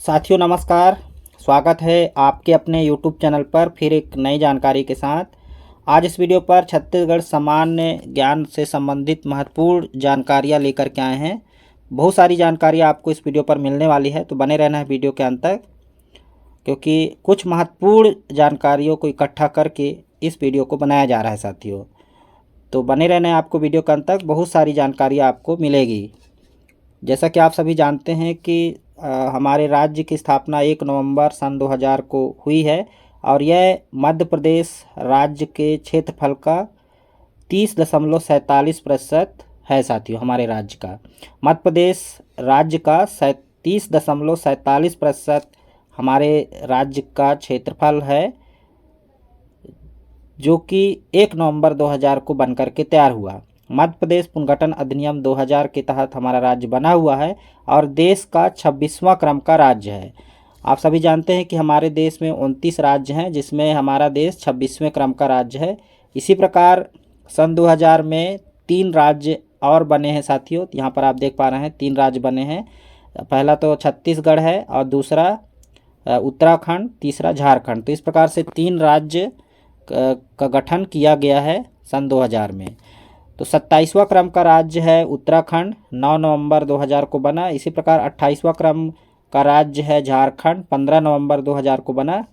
साथियों नमस्कार। स्वागत है आपके अपने YouTube चैनल पर फिर एक नई जानकारी के साथ। आज इस वीडियो पर छत्तीसगढ़ सामान्य ज्ञान से संबंधित महत्वपूर्ण जानकारियां लेकर के आए हैं। बहुत सारी जानकारियां आपको इस वीडियो पर मिलने वाली है, तो बने रहना है वीडियो के अंत तक, क्योंकि कुछ महत्वपूर्ण जानकारियों को इकट्ठा करके इस वीडियो को बनाया जा रहा है साथियों। तो बने रहना है आपको वीडियो के अंत तक, बहुत सारी जानकारियाँ आपको मिलेगी। जैसा कि आप सभी जानते हैं कि हमारे राज्य की स्थापना 1 नवंबर सन 2000 को हुई है और यह मध्य प्रदेश राज्य के क्षेत्रफल का 30.47% है साथियों। हमारे राज्य का, मध्य प्रदेश राज्य का 30.47% हमारे राज्य का क्षेत्रफल है, जो कि 1 नवंबर 2000 को बनकर के तैयार हुआ। मध्य प्रदेश पुनर्गठन अधिनियम 2000 के तहत हमारा राज्य बना हुआ है और देश का 26वां क्रम का राज्य है। आप सभी जानते हैं कि हमारे देश में 29 राज्य हैं, जिसमें हमारा देश 26वें क्रम का राज्य है। इसी प्रकार सन 2000 में 3 राज्य और बने हैं साथियों। यहाँ पर आप देख पा रहे हैं 3 राज्य बने हैं। पहला तो छत्तीसगढ़ है और दूसरा उत्तराखंड, तीसरा झारखंड। तो इस प्रकार से 3 राज्य का गठन किया गया है सन 2000 में। तो 27वां क्रम का राज्य है उत्तराखंड, 9 नवंबर 2000 को बना। इसी प्रकार 28वां क्रम का राज्य है झारखंड, 15 नवंबर 2000 को बना।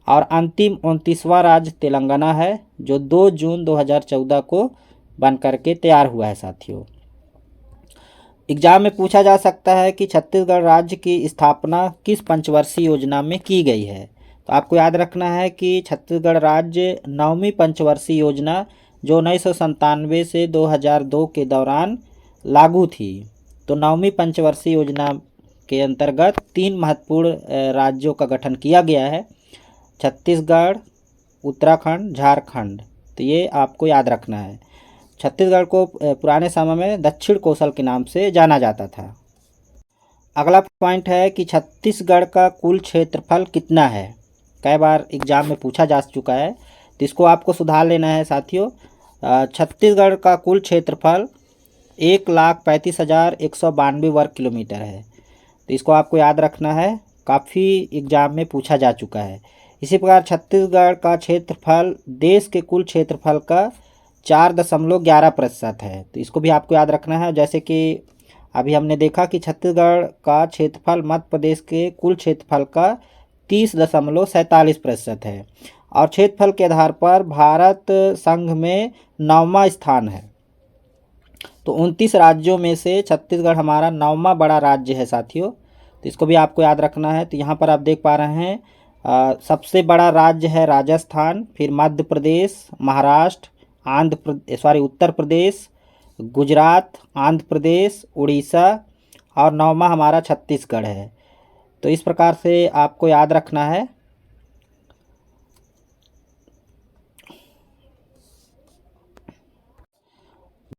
और अंतिम 29वां राज्य तेलंगाना है, जो 2 जून 2014 को बन करके तैयार हुआ है साथियों। एग्जाम में पूछा जा सकता है कि छत्तीसगढ़ राज्य की स्थापना किस पंचवर्षीय योजना में की गई है। तो आपको याद रखना है कि छत्तीसगढ़ राज्य 9वीं पंचवर्षीय योजना, जो 1997 से 2002 के दौरान लागू थी। तो 9वीं पंचवर्षीय योजना के अंतर्गत 3 महत्वपूर्ण राज्यों का गठन किया गया है: छत्तीसगढ़, उत्तराखंड, झारखंड। तो ये आपको याद रखना है। छत्तीसगढ़ को पुराने समय में दक्षिण कौशल के नाम से जाना जाता था। अगला पॉइंट है कि छत्तीसगढ़ का कुल क्षेत्रफल कितना है। कई बार एग्जाम में पूछा जा चुका है, तो इसको आपको सुधार लेना है साथियों। छत्तीसगढ़ का कुल क्षेत्रफल 1,35,192 वर्ग किलोमीटर है। तो इसको आपको याद रखना है, काफ़ी एग्जाम में पूछा जा चुका है। इसी प्रकार छत्तीसगढ़ का क्षेत्रफल देश के कुल क्षेत्रफल का 4.11% है। तो इसको भी आपको याद रखना है। जैसे कि अभी हमने देखा कि छत्तीसगढ़ का क्षेत्रफल मध्य प्रदेश के कुल क्षेत्रफल का 30.47% है और क्षेत्रफल के आधार पर भारत संघ में 9वां स्थान है। तो 29 राज्यों में से छत्तीसगढ़ हमारा 9वां बड़ा राज्य है साथियों। तो इसको भी आपको याद रखना है। तो यहाँ पर आप देख पा रहे हैं सबसे बड़ा राज्य है राजस्थान, फिर मध्य प्रदेश, महाराष्ट्र, उत्तर प्रदेश, गुजरात, आंध्र प्रदेश, उड़ीसा और 9वां हमारा छत्तीसगढ़ है। तो इस प्रकार से आपको याद रखना है।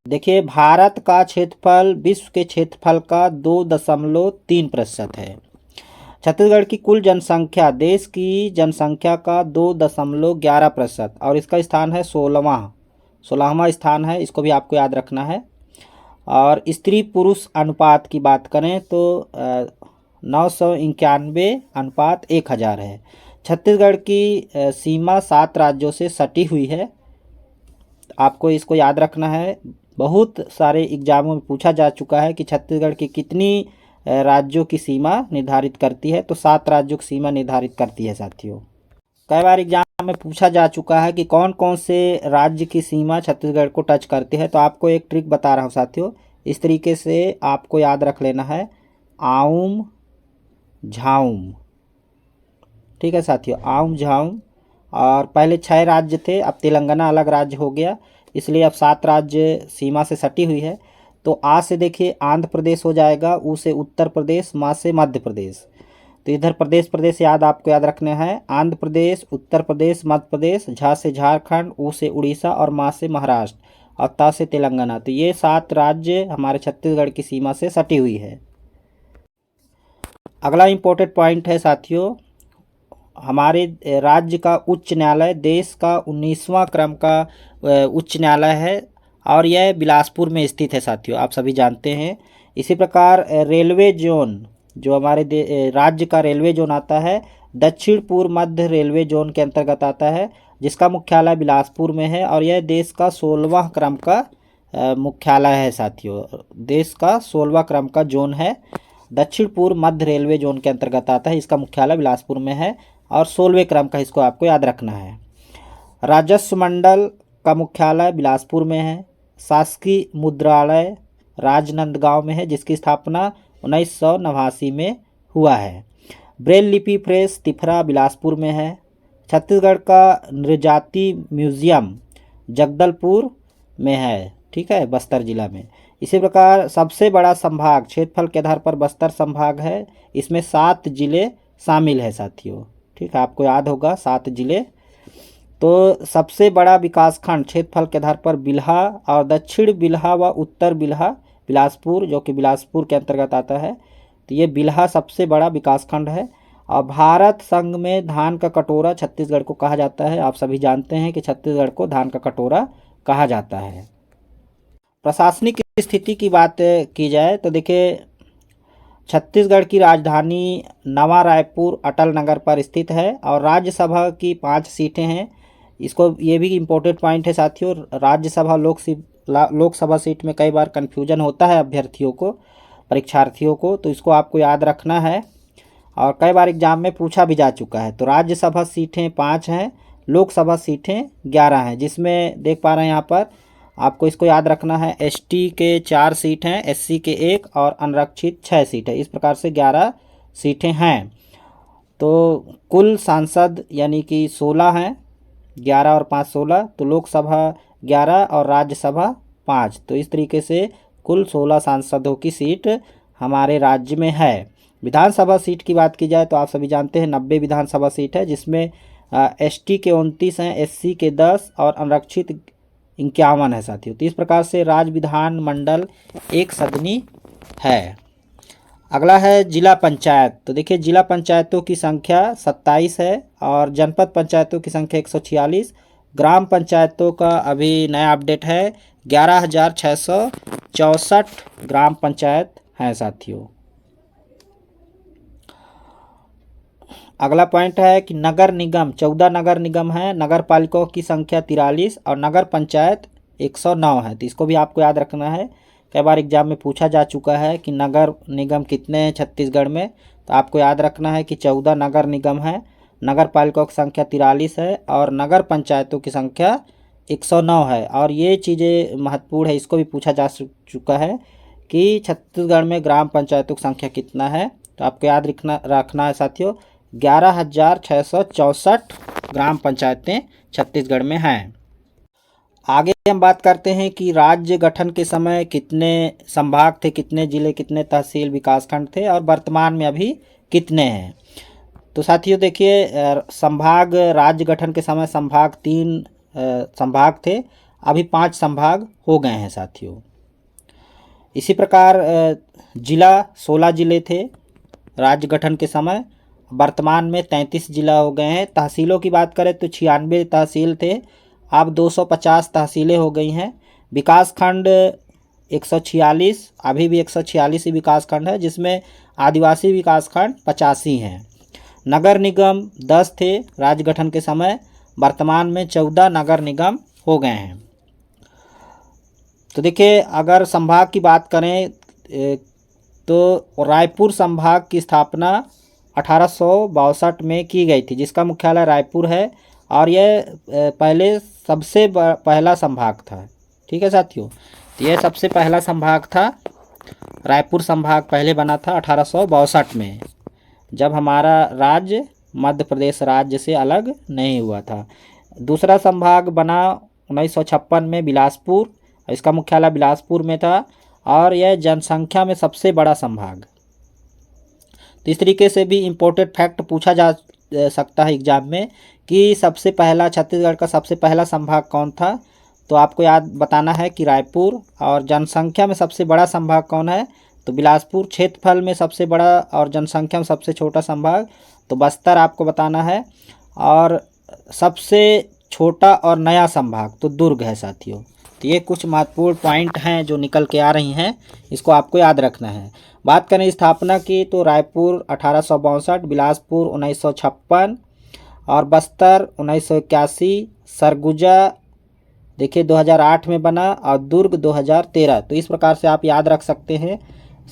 देखिए, भारत का क्षेत्रफल विश्व के क्षेत्रफल का 2.3% है। छत्तीसगढ़ की कुल जनसंख्या देश की जनसंख्या का 2.11% और इसका स्थान है 16वां स्थान है। इसको भी आपको याद रखना है। और स्त्री पुरुष अनुपात की बात करें तो 991 अनुपात 1000 है। छत्तीसगढ़ की सीमा 7 राज्यों से सटी हुई है। आपको इसको याद रखना है। बहुत सारे एग्जामों में पूछा जा चुका है कि छत्तीसगढ़ की कितनी राज्यों की सीमा निर्धारित करती है। तो 7 राज्यों की सीमा निर्धारित करती है साथियों। कई बार एग्जाम में पूछा जा चुका है कि कौन कौन से राज्य की सीमा छत्तीसगढ़ को टच करती है। तो आपको एक ट्रिक बता रहा हूँ साथियों, इस तरीके से आपको याद रख लेना है। आउम झाउम, ठीक है साथियों, आउम झाउम। और पहले 6 राज्य थे, अब तेलंगाना अलग राज्य हो गया, इसलिए अब 7 राज्य सीमा से सटी हुई है। तो आ से देखिए आंध्र प्रदेश हो जाएगा, ऊ से उत्तर प्रदेश, मा से मध्य प्रदेश। तो इधर प्रदेश याद आपको याद रखना है। आंध्र प्रदेश, उत्तर प्रदेश, मध्य प्रदेश, झा से झारखंड, ऊ से उड़ीसा और मा से महाराष्ट्र और ता से तेलंगाना। तो ये 7 राज्य हमारे छत्तीसगढ़ की सीमा से सटी हुई है। अगला इम्पोर्टेंट पॉइंट है साथियों, हमारे राज्य का उच्च न्यायालय देश का 19वां क्रम का उच्च न्यायालय है और यह बिलासपुर में स्थित है साथियों, आप सभी जानते हैं। इसी प्रकार रेलवे जोन जो हमारे राज्य का रेलवे जोन आता है दक्षिण पूर्व मध्य रेलवे जोन के अंतर्गत आता है, जिसका मुख्यालय बिलासपुर में है और यह देश का 16वां क्रम का मुख्यालय है साथियों। देश का 16वां क्रम का जोन है, दक्षिण पूर्व मध्य रेलवे जोन के अंतर्गत आता है। इसका मुख्यालय बिलासपुर में है और 16वें क्रम का, इसको आपको याद रखना है। राजस्व मंडल का मुख्यालय बिलासपुर में है। शासकीय मुद्रालय राजनांदगांव में है, जिसकी स्थापना 1989 में हुआ है। ब्रेल लिपि प्रेस तिफरा बिलासपुर में है। छत्तीसगढ़ का नृजाति म्यूजियम जगदलपुर में है, ठीक है, बस्तर जिला में। इसी प्रकार सबसे बड़ा संभाग क्षेत्रफल के आधार पर बस्तर संभाग है, इसमें 7 जिले शामिल है साथियों, ठीक है, आपको याद होगा 7 जिले। तो सबसे बड़ा विकासखंड क्षेत्रफल के आधार पर बिल्हा और दक्षिण बिल्हा व उत्तर बिल्हा बिलासपुर, जो कि बिलासपुर के अंतर्गत आता है। तो ये बिल्हा सबसे बड़ा विकासखंड है। और भारत संघ में धान का कटोरा छत्तीसगढ़ को कहा जाता है। आप सभी जानते हैं कि छत्तीसगढ़ को धान का कटोरा कहा जाता है। प्रशासनिक स्थिति की बात की जाए तो देखिए, छत्तीसगढ़ की राजधानी नवा रायपुर अटल नगर पर स्थित है और राज्यसभा की 5 सीटें हैं। इसको ये भी इम्पोर्टेंट पॉइंट है साथियों, राज्यसभा लोकसभा सीट में कई बार कन्फ्यूजन होता है अभ्यर्थियों को, परीक्षार्थियों को, तो इसको आपको याद रखना है और कई बार एग्जाम में पूछा भी जा चुका है। तो राज्यसभा सीटें 5 हैं, लोकसभा सीटें 11 हैं, जिसमें देख पा रहे हैं यहाँ पर, आपको इसको याद रखना है। एसटी के 4 सीट हैं, एससी के 1 और अनारक्षित 6 सीट है। इस प्रकार से 11 सीटें हैं। तो कुल सांसद यानी कि 16 हैं, 11 और 5 16, तो लोकसभा 11 और राज्यसभा 5, तो इस तरीके से कुल 16 सांसदों की सीट हमारे राज्य में है। विधानसभा सीट की बात की जाए तो आप सभी जानते हैं 90 विधानसभा सीट है, जिसमें एसटी के 29 हैं, एससी के 10 और अनारक्षित 51 है साथियों। तो इस प्रकार से राज्य विधान मंडल एक सदनी है। अगला है जिला पंचायत। तो देखिए, जिला पंचायतों की संख्या 27 है और जनपद पंचायतों की संख्या 146। ग्राम पंचायतों का अभी नया अपडेट है, 11,664 ग्राम पंचायत हैं साथियों। अगला पॉइंट है कि नगर निगम 14 नगर निगम है, नगर पालिकाओं की संख्या 43 और नगर पंचायत 109 है। तो इसको भी आपको याद रखना है, कई बार एग्जाम में पूछा जा चुका है कि नगर निगम कितने हैं छत्तीसगढ़ में। तो आपको याद रखना है कि 14 नगर निगम है, नगर पालिकाओं की संख्या 43 है और नगर पंचायतों की संख्या 109 है। और ये चीज़ें महत्वपूर्ण है, इसको भी पूछा जा चुका है कि छत्तीसगढ़ में ग्राम पंचायतों की संख्या कितना है। तो आपको याद रखना है साथियों, 11,664 ग्राम पंचायतें छत्तीसगढ़ में हैं। आगे हम बात करते हैं कि राज्य गठन के समय कितने संभाग थे, कितने जिले, कितने तहसील विकासखंड थे और वर्तमान में अभी कितने हैं। तो साथियों देखिए, संभाग राज्य गठन के समय संभाग 3 संभाग थे, अभी 5 संभाग हो गए हैं साथियों। इसी प्रकार जिला 16 जिले थे राज्य गठन के समय, वर्तमान में 33 जिला हो गए हैं। तहसीलों की बात करें तो 96 तहसील थे, अब 250 तहसीलें हो गई हैं। विकासखंड 146, अभी भी 146 ही विकासखंड है, जिसमें आदिवासी विकासखंड 85 हैं। नगर निगम 10 थे राज्य गठन के समय, वर्तमान में 14 नगर निगम हो गए हैं। तो देखिए, अगर संभाग की बात करें तो रायपुर संभाग की स्थापना 1862 में की गई थी, जिसका मुख्यालय रायपुर है और यह पहले सबसे पहला संभाग था। ठीक है साथियों, तो यह सबसे पहला संभाग था, रायपुर संभाग पहले बना था 1862 में, जब हमारा राज्य मध्य प्रदेश राज्य से अलग नहीं हुआ था। दूसरा संभाग बना 1956 में बिलासपुर, इसका मुख्यालय बिलासपुर में था और यह जनसंख्या में सबसे बड़ा संभाग। तो इस तरीके से भी इम्पोर्टेंट फैक्ट पूछा जा सकता है एग्जाम में कि सबसे पहला छत्तीसगढ़ का सबसे पहला संभाग कौन था। तो आपको याद बताना है कि रायपुर। और जनसंख्या में सबसे बड़ा संभाग कौन है, तो बिलासपुर। क्षेत्रफल में सबसे बड़ा और जनसंख्या में सबसे छोटा संभाग तो बस्तर आपको बताना है। और सबसे छोटा और नया संभाग तो दुर्ग है साथियों। तो ये कुछ महत्वपूर्ण पॉइंट हैं जो निकल के आ रही हैं, इसको आपको याद रखना है। बात करें स्थापना की तो रायपुर 1862, बिलासपुर 1956 और बस्तर 1981, सरगुजा देखिए 2008 में बना और दुर्ग 2013। तो इस प्रकार से आप याद रख सकते हैं।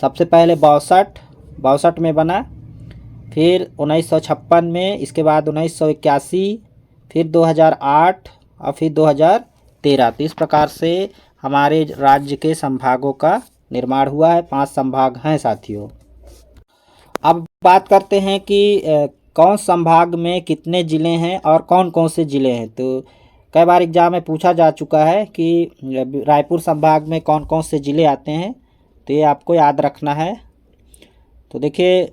सबसे पहले 62 में बना, फिर 1956 में, इसके बाद 1981, फिर 2008 और फिर 2013। तो इस प्रकार से हमारे राज्य के संभागों का निर्माण हुआ है। 5 संभाग हैं साथियों। अब बात करते हैं कि कौन संभाग में कितने ज़िले हैं और कौन कौन से ज़िले हैं। तो कई बार एग्जाम में पूछा जा चुका है कि रायपुर संभाग में कौन कौन से ज़िले आते हैं, तो ये आपको याद रखना है। तो देखिए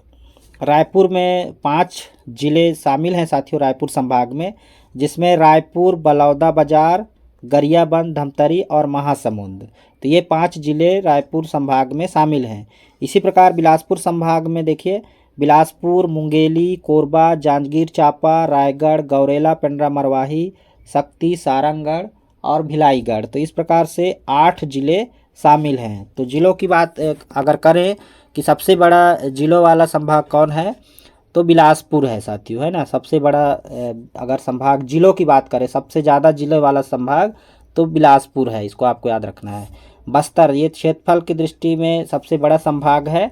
रायपुर में 5 ज़िले शामिल हैं साथियों रायपुर संभाग में, जिसमें रायपुर, बलौदाबाजार, गरियाबंद, धमतरी और महासमुंद। तो ये 5 ज़िले रायपुर संभाग में शामिल हैं। इसी प्रकार बिलासपुर संभाग में देखिए बिलासपुर, मुंगेली, कोरबा, जांजगीर चांपा, रायगढ़, गौरेला, पेंड्रा मरवाही, शक्ति, सारंगगढ़ और भिलाईगढ़। तो इस प्रकार से 8 ज़िले शामिल हैं। तो ज़िलों की बात अगर करें कि सबसे बड़ा ज़िलों वाला संभाग कौन है, तो बिलासपुर है साथियों, है ना। सबसे बड़ा अगर संभाग ज़िलों की बात करें, सबसे ज़्यादा ज़िले वाला संभाग तो बिलासपुर है, इसको आपको याद रखना है। बस्तर ये क्षेत्रफल की दृष्टि में सबसे बड़ा संभाग है।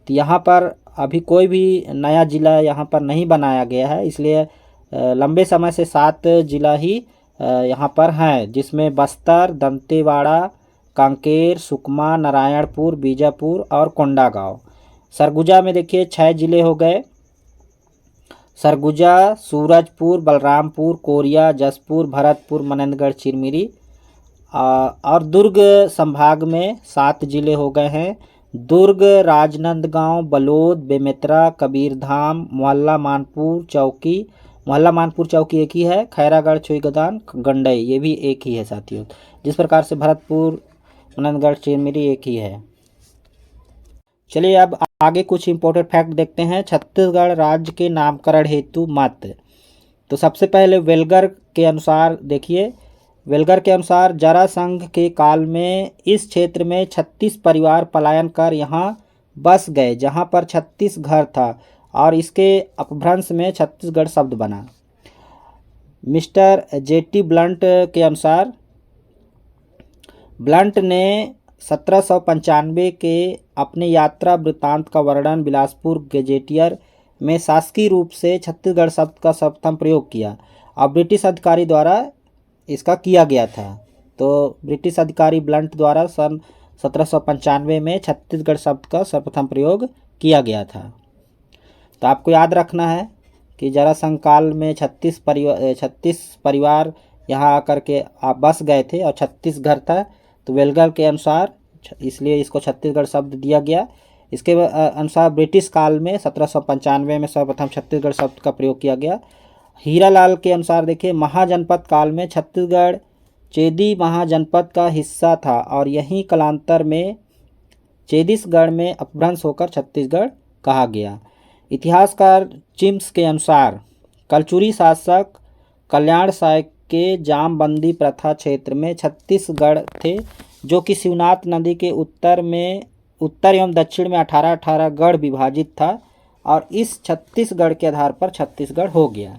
तो यहाँ पर अभी कोई भी नया ज़िला यहाँ पर नहीं बनाया गया है, इसलिए लंबे समय से 7 ज़िला ही यहाँ पर हैं, जिसमें बस्तर, दंतेवाड़ा, कांकेर, सुकमा, नारायणपुर, बीजापुर और कोंडागांव। सरगुजा में देखिए 6 ज़िले हो गए। सरगुजा, सूरजपुर, बलरामपुर, कोरिया, जसपुर, भरतपुर, मनेंद्रगढ़, चिरमिरी। और दुर्ग संभाग में 7 ज़िले हो गए हैं। दुर्ग, राजनांदगांव, बलोद, बेमेतरा, कबीरधाम, मोहल्ला मानपुर चौकी। मोहल्ला मानपुर चौकी एक ही है। खैरागढ़, छुईगदान, गंडई ये भी एक ही है साथियों। जिस प्रकार से भरतपुर, मनेंद्रगढ़, चिरमिरी एक ही है। चलिए अब आगे कुछ इंपॉर्टेंट फैक्ट देखते हैं। छत्तीसगढ़ राज्य के नामकरण हेतु मत। तो सबसे पहले वेलगर के अनुसार देखिए, वेलगर के अनुसार जरासंघ के काल में इस क्षेत्र में 36 परिवार पलायन कर यहाँ बस गए, जहाँ पर 36 घर था और इसके अपभ्रंश में छत्तीसगढ़ शब्द बना। मिस्टर जेटी ब्लंट के अनुसार ब्लंट ने 1795 के अपने यात्रा वृत्तांत का वर्णन बिलासपुर गजेटियर में शासकीय रूप से छत्तीसगढ़ शब्द का सर्वप्रथम प्रयोग किया और ब्रिटिश अधिकारी द्वारा इसका किया गया था। तो ब्रिटिश अधिकारी ब्लंट द्वारा सन 1795 में छत्तीसगढ़ शब्द का सर्वप्रथम प्रयोग किया गया था। तो आपको याद रखना है कि जरासंघ काल में 36 परिवार यहाँ आकर के आप बस गए थे और 36 घर था। तो वेलगर के अनुसार इसलिए इसको छत्तीसगढ़ शब्द दिया गया। इसके अनुसार ब्रिटिश काल में 1795 में सर्वप्रथम छत्तीसगढ़ शब्द का प्रयोग किया गया। हीरालाल के अनुसार देखिए महाजनपद काल में छत्तीसगढ़ चेदी महाजनपद का हिस्सा था और यहीं कालांतर में चेदीसगढ़ में अपभ्रंश होकर छत्तीसगढ़ कहा गया। इतिहासकार चिम्स के अनुसार कलचुरी शासक कल्याण साय के जामबंदी प्रथा क्षेत्र में 36 गढ़ थे, जो कि शिवनाथ नदी के उत्तर एवं दक्षिण में 18-18 गढ़ विभाजित था और इस 36 गढ़ के आधार पर छत्तीसगढ़ हो गया।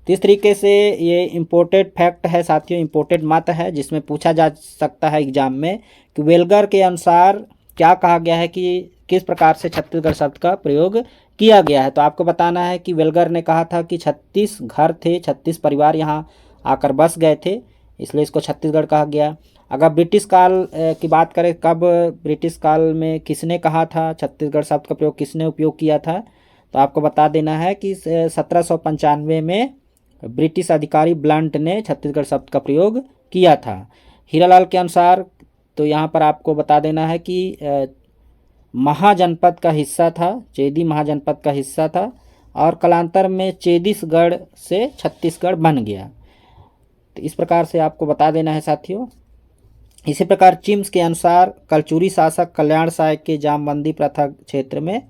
तो इस तरीके से ये इम्पोर्टेड फैक्ट है साथियों, इम्पोर्टेड मत है, जिसमें पूछा जा सकता है एग्जाम में कि वेलगर के अनुसार क्या कहा गया है कि किस प्रकार से छत्तीसगढ़ शब्द का प्रयोग किया गया है। तो आपको बताना है कि वेलगर ने कहा था कि 36 घर थे, 36 परिवार यहाँ आकर बस गए थे, इसलिए इसको छत्तीसगढ़ कहा गया। अगर ब्रिटिश काल की बात करें, कब ब्रिटिश काल में किसने कहा था, छत्तीसगढ़ शब्द का प्रयोग किसने उपयोग किया था, तो आपको बता देना है कि 1795 में ब्रिटिश अधिकारी ब्लंट ने छत्तीसगढ़ शब्द का प्रयोग किया था। हीरालाल के अनुसार तो यहाँ पर आपको बता देना है कि महाजनपद का हिस्सा था, चेदी महाजनपद का हिस्सा था और कालांतर में चेदीसगढ़ से छत्तीसगढ़ बन गया। तो इस प्रकार से आपको बता देना है साथियों। इसी प्रकार चिम्स के अनुसार कलचुरी शासक कल्याण साय के जामबंदी प्रथा क्षेत्र में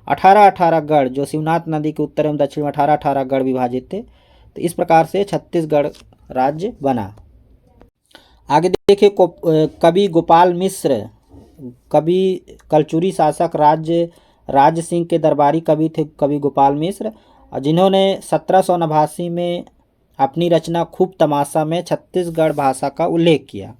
18-18 गढ़, जो शिवनाथ नदी के उत्तर एवं दक्षिण में 18-18 गढ़ विभाजित थे। तो इस प्रकार से छत्तीसगढ़ राज्य बना। आगे देखिए कवि गोपाल मिश्र कवि कलचुरी शासक राज सिंह के दरबारी कवि थे कवि गोपाल मिश्र, जिन्होंने 1789 में अपनी रचना खूब तमाशा में छत्तीसगढ़ भाषा का उल्लेख किया।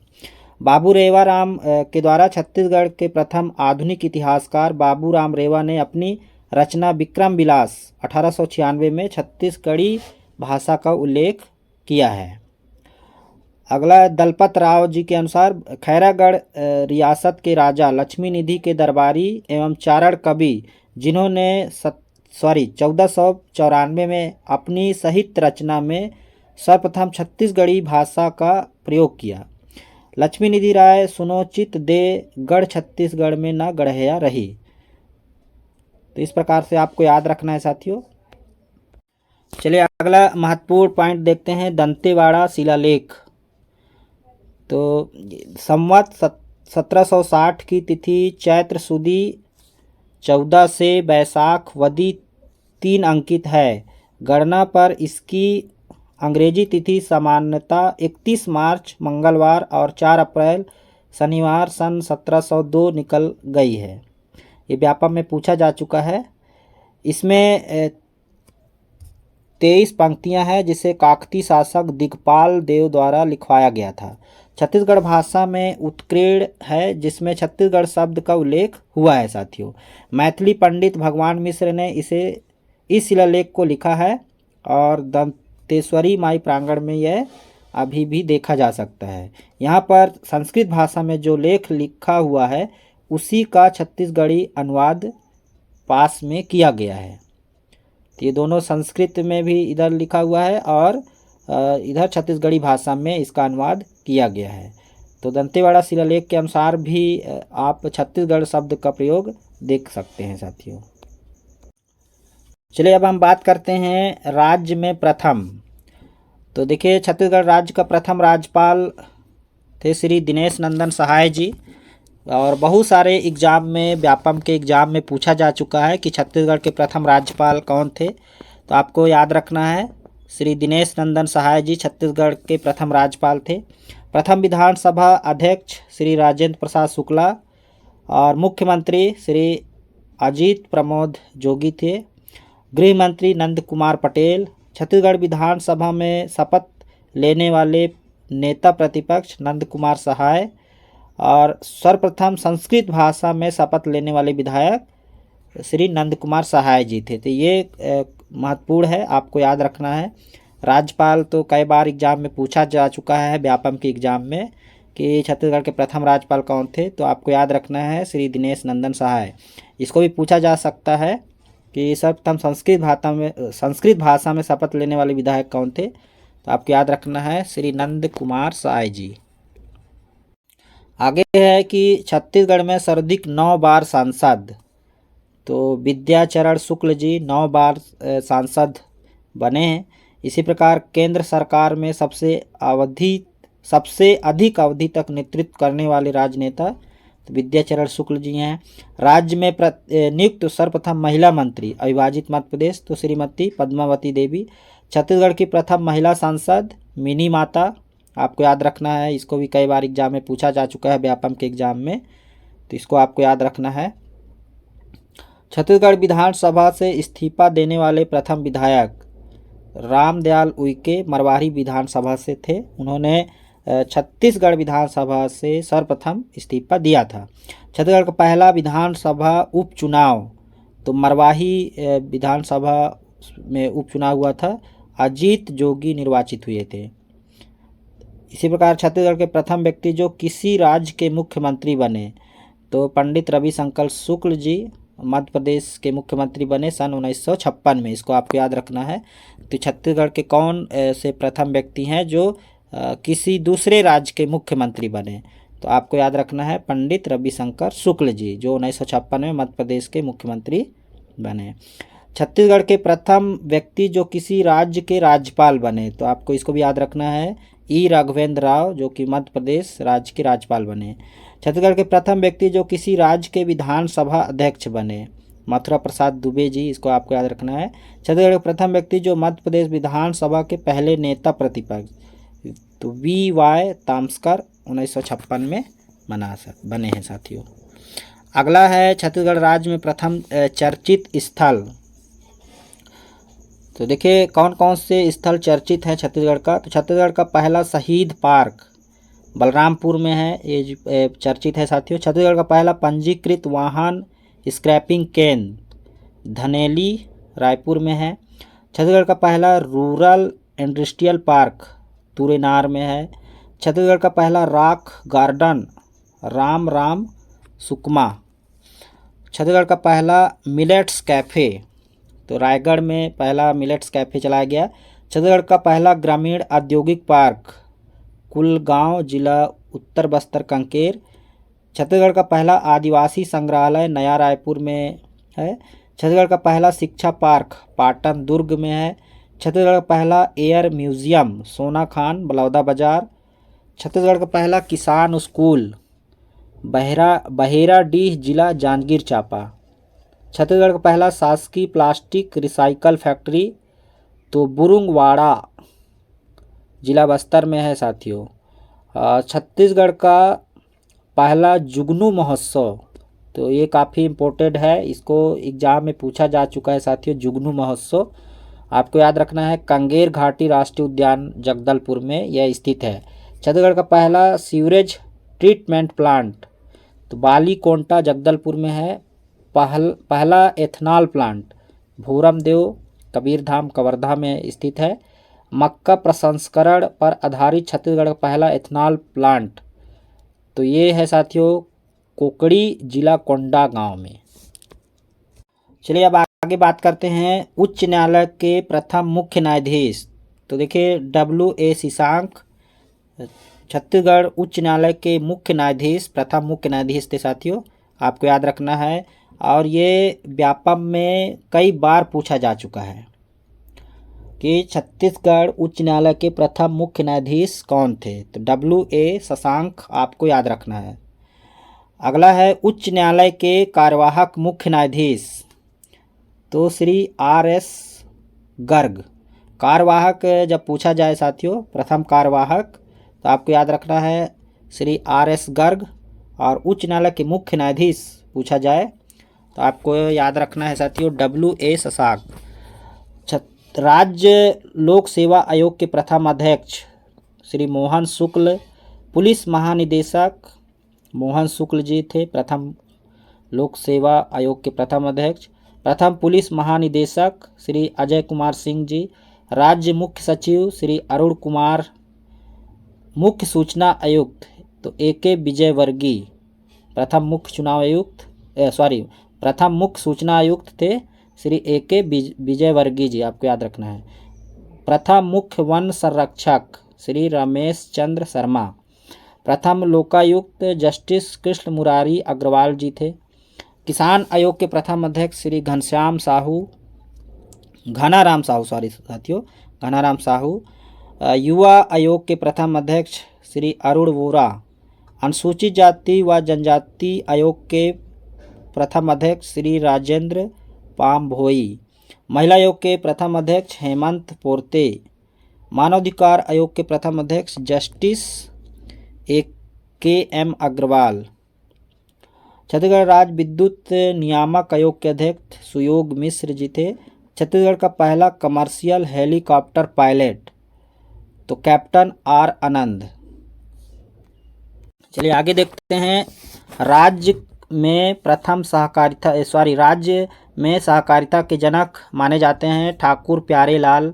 बाबू रेवा राम के द्वारा छत्तीसगढ़ के प्रथम आधुनिक इतिहासकार बाबू राम रेवा ने अपनी रचना विक्रम विलास 1896 में छत्तीसगढ़ी भाषा का उल्लेख किया है। अगला दलपत राव जी के अनुसार खैरागढ़ रियासत के राजा लक्ष्मी निधि के दरबारी एवं चारण कवि जिन्होंने 1494 में अपनी साहित्य रचना में सर्वप्रथम छत्तीसगढ़ी भाषा का प्रयोग किया। लक्ष्मी निधि राय सुनो चित दे गढ़ छत्तीसगढ़ में न गढ़या रही। तो इस प्रकार से आपको याद रखना है साथियों। चलिए अगला महत्वपूर्ण पॉइंट देखते हैं, दंतेवाड़ा शिलालेख। तो संवत 1760 की तिथि चैत्र सुदी 14 से बैसाख वदी 3 अंकित है। गणना पर इसकी अंग्रेजी तिथि सामान्यतः 31 मार्च मंगलवार और 4 अप्रैल शनिवार सन 1702 निकल गई है। ये व्यापक में पूछा जा चुका है। इसमें 23 पंक्तियां हैं जिसे काकती शासक दिगपाल देव द्वारा लिखवाया गया था। छत्तीसगढ़ भाषा में उत्कीर्ण है जिसमें छत्तीसगढ़ शब्द का उल्लेख हुआ है साथियों। मैथिली पंडित भगवान मिश्र ने इस शिलालेख को लिखा है और दंतेश्वरी माई प्रांगण में यह अभी भी देखा जा सकता है। यहाँ पर संस्कृत भाषा में जो लेख लिखा हुआ है उसी का छत्तीसगढ़ी अनुवाद पास में किया गया है। तो ये दोनों संस्कृत में भी इधर लिखा हुआ है और इधर छत्तीसगढ़ी भाषा में इसका अनुवाद किया गया है। तो दंतेवाड़ा शिलालेख के अनुसार भी आप छत्तीसगढ़ शब्द का प्रयोग देख सकते हैं साथियों। चलिए अब हम बात करते हैं राज्य में प्रथम। तो देखिए छत्तीसगढ़ राज्य का प्रथम राज्यपाल थे श्री दिनेश नंदन सहाय जी, और बहुत सारे एग्जाम में व्यापम के एग्जाम में पूछा जा चुका है कि छत्तीसगढ़ के प्रथम राज्यपाल कौन थे। तो आपको याद रखना है श्री दिनेश नंदन सहाय जी छत्तीसगढ़ के प्रथम राज्यपाल थे। प्रथम विधानसभा अध्यक्ष श्री राजेंद्र प्रसाद शुक्ला और मुख्यमंत्री श्री अजीत प्रमोद जोगी थे। गृह मंत्री नंद कुमार पटेल। छत्तीसगढ़ विधानसभा में शपथ लेने वाले नेता प्रतिपक्ष नंद कुमार सहाय और सर्वप्रथम संस्कृत भाषा में शपथ लेने वाले विधायक श्री नंद कुमार सहाय जी थे। तो ये महत्वपूर्ण है, आपको याद रखना है। राज्यपाल तो कई बार एग्जाम में पूछा जा चुका है व्यापम के एग्जाम में कि छत्तीसगढ़ के प्रथम राज्यपाल कौन थे। तो आपको याद रखना है श्री दिनेश नंदन सहाय। इसको भी पूछा जा सकता है कि सर्वप्रथम संस्कृत भाषा में शपथ लेने वाले विधायक कौन थे। तो आपको याद रखना है श्री नंद कुमार सहाय जी। आगे है कि छत्तीसगढ़ में सर्वाधिक 9 बार सांसद। तो विद्याचरण शुक्ल जी 9 बार सांसद बने हैं। इसी प्रकार केंद्र सरकार में सबसे अधिक अवधि तक नेतृत्व करने वाले राजनेता तो विद्याचरण शुक्ल जी हैं। राज्य में नियुक्त सर्वप्रथम महिला मंत्री अविभाजित मध्य प्रदेश तो श्रीमती पद्मावती देवी। छत्तीसगढ़ की प्रथम महिला सांसद मिनी माता, आपको याद रखना है। इसको भी कई बार एग्जाम में पूछा जा चुका है व्यापम के एग्जाम में, तो इसको आपको याद रखना है। छत्तीसगढ़ विधानसभा से इस्तीफा देने वाले प्रथम विधायक रामदयाल उइके मरवाही विधानसभा से थे। उन्होंने छत्तीसगढ़ विधानसभा से सर्वप्रथम इस्तीफा दिया था। छत्तीसगढ़ का पहला विधानसभा उपचुनाव तो मरवाही विधानसभा में उपचुनाव हुआ था। अजीत जोगी निर्वाचित हुए थे। इसी प्रकार छत्तीसगढ़ के प्रथम व्यक्ति जो किसी राज्य के मुख्यमंत्री बने तो पंडित रविशंकर शुक्ल जी मध्य प्रदेश के मुख्यमंत्री बने सन 1956 में। इसको आपको याद रखना है। तो छत्तीसगढ़ के कौन से प्रथम व्यक्ति हैं जो किसी दूसरे राज्य के मुख्यमंत्री बने। तो आपको याद रखना है पंडित रविशंकर शुक्ल जी जो 1956 में मध्य प्रदेश के मुख्यमंत्री बने। छत्तीसगढ़ के प्रथम व्यक्ति जो किसी राज्य के राज्यपाल बने तो आपको इसको भी याद रखना है ई राघवेंद्र राव जो कि मध्य प्रदेश राज्य के राज्यपाल बने। छत्तीसगढ़ के प्रथम व्यक्ति जो किसी राज्य के विधानसभा अध्यक्ष बने मथुरा प्रसाद दुबे जी, इसको आपको याद रखना है। छत्तीसगढ़ के प्रथम व्यक्ति जो मध्य प्रदेश विधानसभा के पहले नेता प्रतिपक्ष तो वी वाई ताम्सकर 1956 में बने हैं साथियों। अगला है छत्तीसगढ़ राज्य में प्रथम चर्चित स्थल। तो देखिए कौन कौन से स्थल चर्चित हैं छत्तीसगढ़ का। तो छत्तीसगढ़ का पहला शहीद पार्क बलरामपुर में है, ये चर्चित है साथियों। छत्तीसगढ़ का पहला पंजीकृत वाहन स्क्रैपिंग केंद्र धनेली रायपुर में है। छत्तीसगढ़ का पहला रूरल इंडस्ट्रियल पार्क तुरेनार में है। छत्तीसगढ़ का पहला रॉक गार्डन राम सुकमा। छत्तीसगढ़ का पहला मिलेट्स कैफ़े तो रायगढ़ में पहला मिलेट्स कैफ़े चलाया गया। छत्तीसगढ़ का पहला ग्रामीण औद्योगिक पार्क कुलगांव जिला उत्तर बस्तर कंकेर। छत्तीसगढ़ का पहला आदिवासी संग्रहालय नया रायपुर में है। छत्तीसगढ़ का पहला शिक्षा पार्क पाटन दुर्ग में है। छत्तीसगढ़ का पहला एयर म्यूजियम सोनाखान बलौदा बाजार। छत्तीसगढ़ का पहला किसान स्कूल बहेराडीह जिला जांजगीर चांपा। छत्तीसगढ़ का पहला शासकीय प्लास्टिक रिसाइकल फैक्ट्री तो बुरुंगवाड़ा जिला बस्तर में है साथियों। छत्तीसगढ़ का पहला जुगनू महोत्सव तो ये काफ़ी इम्पोर्टेंट है, इसको एग्जाम में पूछा जा चुका है साथियों। जुगनू महोत्सव आपको याद रखना है, कंगेर घाटी राष्ट्रीय उद्यान जगदलपुर में यह स्थित है। छत्तीसगढ़ का पहला सीवरेज ट्रीटमेंट प्लांट तो बालीकोंटा जगदलपुर में है। पहला एथनॉल प्लांट भूरमदेव कबीरधाम कवर्धा में स्थित है। मक्का प्रसंस्करण पर आधारित छत्तीसगढ़ का पहला एथनॉल प्लांट तो ये है साथियों कोकड़ी जिला कोंडा गांव में। चलिए अब आगे बात करते हैं उच्च न्यायालय के प्रथम मुख्य न्यायाधीश। तो देखिए W.A. शशांक छत्तीसगढ़ उच्च न्यायालय के मुख्य न्यायाधीश प्रथम मुख्य न्यायाधीश थे साथियों, आपको याद रखना है। और ये व्यापम में कई बार पूछा जा चुका है कि छत्तीसगढ़ उच्च न्यायालय के प्रथम मुख्य न्यायाधीश कौन थे। तो W.A. शशांक आपको याद रखना है। अगला है उच्च न्यायालय के कार्यवाहक मुख्य न्यायाधीश तो श्री R.S. गर्ग। कार्यवाहक जब पूछा जाए साथियों प्रथम कार्यवाहक तो आपको याद रखना है श्री R.S. गर्ग। और उच्च न्यायालय के मुख्य न्यायाधीश पूछा जाए तो आपको याद रखना है साथियों W.A. शशांक। राज्य लोक सेवा आयोग के प्रथम अध्यक्ष श्री मोहन शुक्ल। पुलिस महानिदेशक मोहन शुक्ल जी थे प्रथम लोक सेवा आयोग के प्रथम अध्यक्ष। प्रथम पुलिस महानिदेशक श्री अजय कुमार सिंह जी। राज्य मुख्य सचिव श्री अरुण कुमार। मुख्य सूचना आयुक्त तो A.K. विजयवर्गीय। प्रथम मुख्य चुनाव आयुक्त प्रथम मुख्य सूचना आयुक्त थे श्री A.K. विजयवर्गीय जी, आपको याद रखना है। प्रथम मुख्य वन संरक्षक श्री रमेश चंद्र शर्मा। प्रथम लोकायुक्त जस्टिस कृष्ण मुरारी अग्रवाल जी थे। किसान आयोग के प्रथम अध्यक्ष श्री घनाराम साहू। युवा आयोग के प्रथम अध्यक्ष श्री अरुण वोरा। अनुसूचित जाति व जनजाति आयोग के प्रथम अध्यक्ष श्री राजेंद्र पामभोई। महिला आयोग के प्रथम अध्यक्ष हेमंत पोर्ते। मानवाधिकार आयोग के प्रथम अध्यक्ष जस्टिस A.K.M. अग्रवाल। छत्तीसगढ़ राज्य विद्युत नियामक आयोग के अध्यक्ष सुयोग मिश्र जी थे। छत्तीसगढ़ का पहला कमर्शियल हेलीकॉप्टर पायलट तो कैप्टन R. आनंद। चलिए आगे देखते हैं राज्य में सहकारिता के जनक माने जाते हैं ठाकुर प्यारेलाल।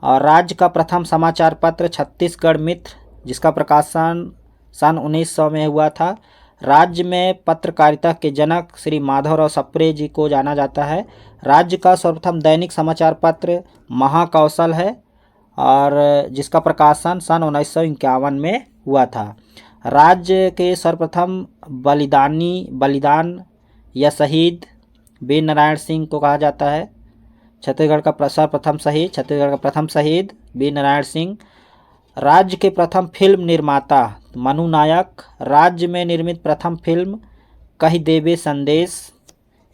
और राज्य का प्रथम समाचार पत्र छत्तीसगढ़ मित्र जिसका प्रकाशन सन 1900 में हुआ था। राज्य में पत्रकारिता के जनक श्री माधवराव सप्रे जी को जाना जाता है। राज्य का सर्वप्रथम दैनिक समाचार पत्र महाकौशल है और जिसका प्रकाशन सन 1951 में हुआ था। राज्य के सर्वप्रथम बलिदान या शहीद वीर नारायण सिंह को कहा जाता है। छत्तीसगढ़ का प्रथम शहीद वीर नारायण सिंह। राज्य के प्रथम फिल्म निर्माता मनु नायक। राज्य में निर्मित प्रथम फिल्म कहि देबे संदेश।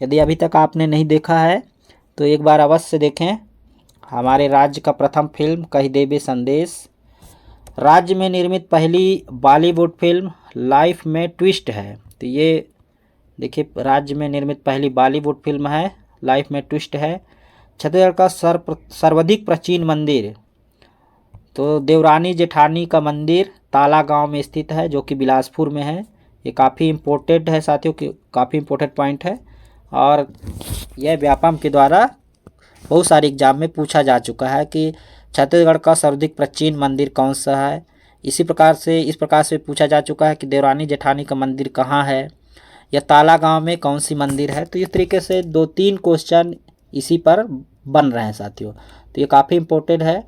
यदि अभी तक आपने नहीं देखा है तो एक बार अवश्य देखें हमारे राज्य का प्रथम फिल्म कहि देबे संदेश। राज्य में निर्मित पहली बॉलीवुड फिल्म लाइफ में ट्विस्ट है तो ये देखिए, राज्य में निर्मित पहली बॉलीवुड फिल्म है, लाइफ में ट्विस्ट है। छत्तीसगढ़ का सर्वाधिक प्राचीन मंदिर, तो देवरानी जेठानी का मंदिर ताला गांव में स्थित है, जो कि बिलासपुर में है। ये काफ़ी इम्पोर्टेंट है साथियों, काफ़ी इम्पोर्टेंट पॉइंट है, और यह व्यापम के द्वारा बहुत सारे एग्जाम में पूछा जा चुका है कि छत्तीसगढ़ का सर्वाधिक प्राचीन मंदिर कौन सा है। इस प्रकार से पूछा जा चुका है कि देवरानी जेठानी का मंदिर कहाँ है, या ताला गांव में कौन सी मंदिर है। तो इस तरीके से 2-3 क्वेश्चन इसी पर बन रहे हैं साथियों, तो ये काफ़ी इम्पोर्टेंट है।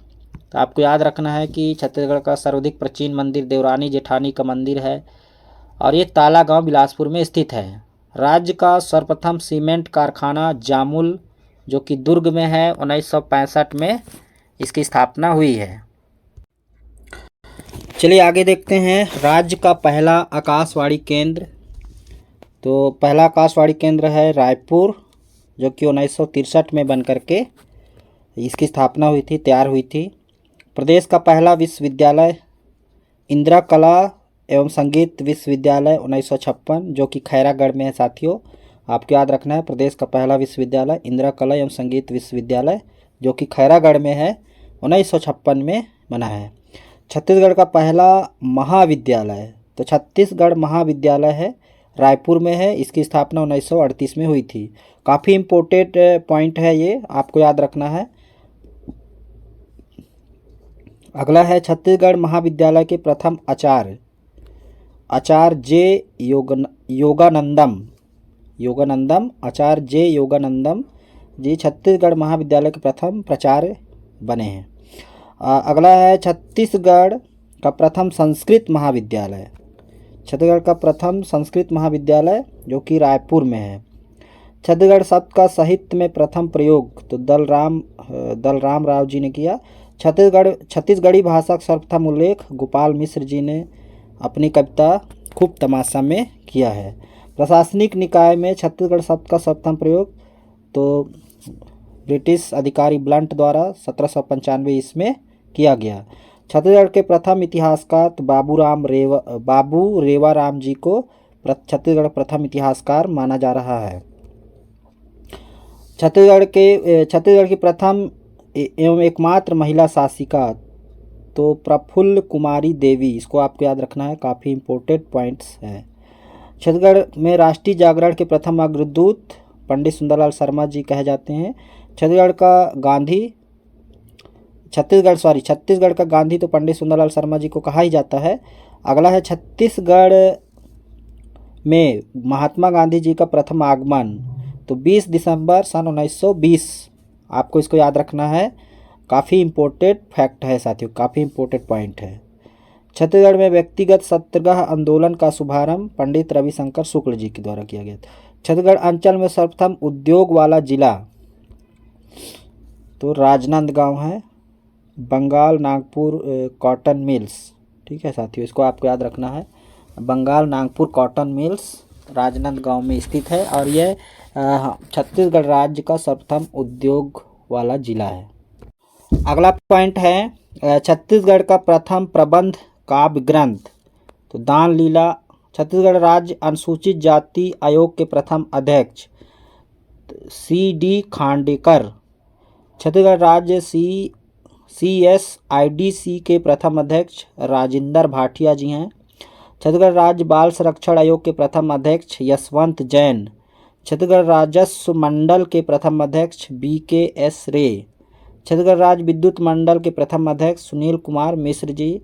तो आपको याद रखना है कि छत्तीसगढ़ का सर्वाधिक प्राचीन मंदिर देवरानी जेठानी का मंदिर है, और ये ताला गांव बिलासपुर में स्थित है। राज्य का सर्वप्रथम सीमेंट कारखाना जामुल, जो कि दुर्ग में है, 1965 में इसकी स्थापना हुई है। चलिए आगे देखते हैं, राज्य का पहला आकाशवाणी केंद्र। तो पहला आकाशवाणी केंद्र है रायपुर, जो कि 1963 में बन करके इसकी स्थापना हुई थी, तैयार हुई थी। प्रदेश का पहला विश्वविद्यालय इंदिरा कला एवं संगीत विश्वविद्यालय 1956, जो कि खैरागढ़ में है साथियों। आपको याद रखना है, प्रदेश का पहला विश्वविद्यालय इंदिरा कला एवं संगीत विश्वविद्यालय, जो कि खैरागढ़ में है, 1956 में बना है। छत्तीसगढ़ का पहला महाविद्यालय, तो छत्तीसगढ़ महाविद्यालय है, रायपुर में है, इसकी स्थापना 1938 में हुई थी। काफ़ी इम्पोर्टेंट पॉइंट है ये, आपको याद रखना है। अगला है, छत्तीसगढ़ महाविद्यालय के प्रथम आचार्य जे योगानंदम आचार्य जे योगानंदम जी छत्तीसगढ़ महाविद्यालय के प्रथम प्राचार्य बने हैं। अगला है, छत्तीसगढ़ का प्रथम संस्कृत महाविद्यालय, छत्तीसगढ़ का प्रथम संस्कृत महाविद्यालय, जो कि रायपुर में है। छत्तीसगढ़ शब्द का साहित्य में प्रथम प्रयोग, तो दलराम राव जी ने किया। छत्तीसगढ़ी भाषा का सर्वप्रथम उल्लेख गोपाल मिश्र जी ने अपनी कविता खूब तमाशा में किया है। प्रशासनिक निकाय में छत्तीसगढ़ शब्द का सर्वप्रथम प्रयोग, तो ब्रिटिश अधिकारी ब्लंट द्वारा 1795 इसमें किया गया। छत्तीसगढ़ के प्रथम इतिहासकार तो बाबू रेवाराम जी को छत्तीसगढ़ प्रथम इतिहासकार माना जा रहा है। छत्तीसगढ़ की प्रथम एवं एकमात्र महिला शासिका, तो प्रफुल्ल कुमारी देवी, इसको आपको याद रखना है, काफ़ी इम्पोर्टेंट पॉइंट्स हैं। छत्तीसगढ़ में राष्ट्रीय जागरण के प्रथम अग्रदूत पंडित सुंदरलाल शर्मा जी कहे जाते हैं। छत्तीसगढ़ का गांधी तो पंडित सुंदरलाल शर्मा जी को कहा ही जाता है। अगला है, छत्तीसगढ़ में महात्मा गांधी जी का प्रथम आगमन, तो 20 दिसंबर सन 1920, आपको इसको याद रखना है, काफ़ी इम्पोर्टेंट फैक्ट है साथियों, काफ़ी इम्पोर्टेंट पॉइंट है। छत्तीसगढ़ में व्यक्तिगत सत्याग्रह आंदोलन का शुभारंभ पंडित रविशंकर शुक्ल जी के द्वारा किया गया था। छत्तीसगढ़ अंचल में सर्वप्रथम उद्योग वाला जिला, तो राजनांदगांव है, बंगाल नागपुर कॉटन मिल्स, ठीक है साथियों, इसको आपको याद रखना है। बंगाल नागपुर कॉटन मिल्स राजनांदगांव में स्थित है, और यह छत्तीसगढ़ राज्य का सर्वप्रथम उद्योग वाला जिला है। अगला पॉइंट है, छत्तीसगढ़ का प्रथम प्रबंध काव्य ग्रंथ, तो दान लीला। छत्तीसगढ़ राज्य अनुसूचित जाति आयोग के प्रथम अध्यक्ष C.D. खांडेकर। छत्तीसगढ़ राज्य CSIDC के प्रथम अध्यक्ष राजेंद्र भाटिया जी हैं। छत्तीसगढ़ राज्य बाल संरक्षण आयोग के प्रथम अध्यक्ष यशवंत जैन। छत्तीसगढ़ राजस्व मंडल के प्रथम अध्यक्ष BKS रे। छत्तीसगढ़ राज्य विद्युत मंडल के प्रथम अध्यक्ष सुनील कुमार मिश्र जी।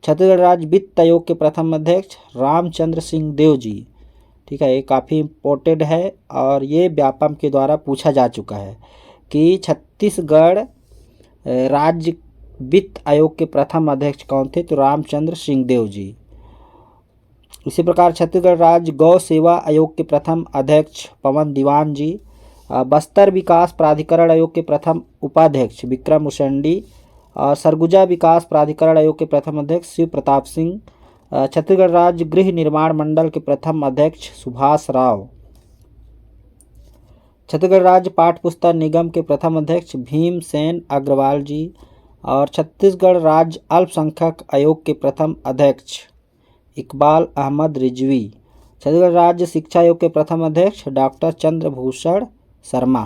छत्तीसगढ़ राज्य वित्त आयोग के प्रथम अध्यक्ष रामचंद्र सिंह देव जी, ठीक है, ये काफ़ी इम्पोर्टेंट है, और ये व्यापम के द्वारा पूछा जा चुका है कि छत्तीसगढ़ राज्य वित्त आयोग के प्रथम अध्यक्ष कौन थे, तो रामचंद्र सिंह देव जी। इसी प्रकार छत्तीसगढ़ राज्य गौ सेवा आयोग के प्रथम अध्यक्ष पवन दीवान जी। बस्तर विकास प्राधिकरण आयोग के प्रथम उपाध्यक्ष विक्रम उसेंडी, और सरगुजा विकास प्राधिकरण आयोग के प्रथम अध्यक्ष शिव प्रताप सिंह। छत्तीसगढ़ राज्य गृह निर्माण मंडल के प्रथम अध्यक्ष सुभाष राव। छत्तीसगढ़ राज्य पाठ्य पुस्तक निगम के प्रथम अध्यक्ष भीमसेन अग्रवाल जी, और छत्तीसगढ़ राज्य अल्पसंख्यक आयोग के प्रथम अध्यक्ष इकबाल अहमद रिजवी। छत्तीसगढ़ राज्य शिक्षा आयोग के प्रथम अध्यक्ष डॉक्टर चंद्रभूषण शर्मा।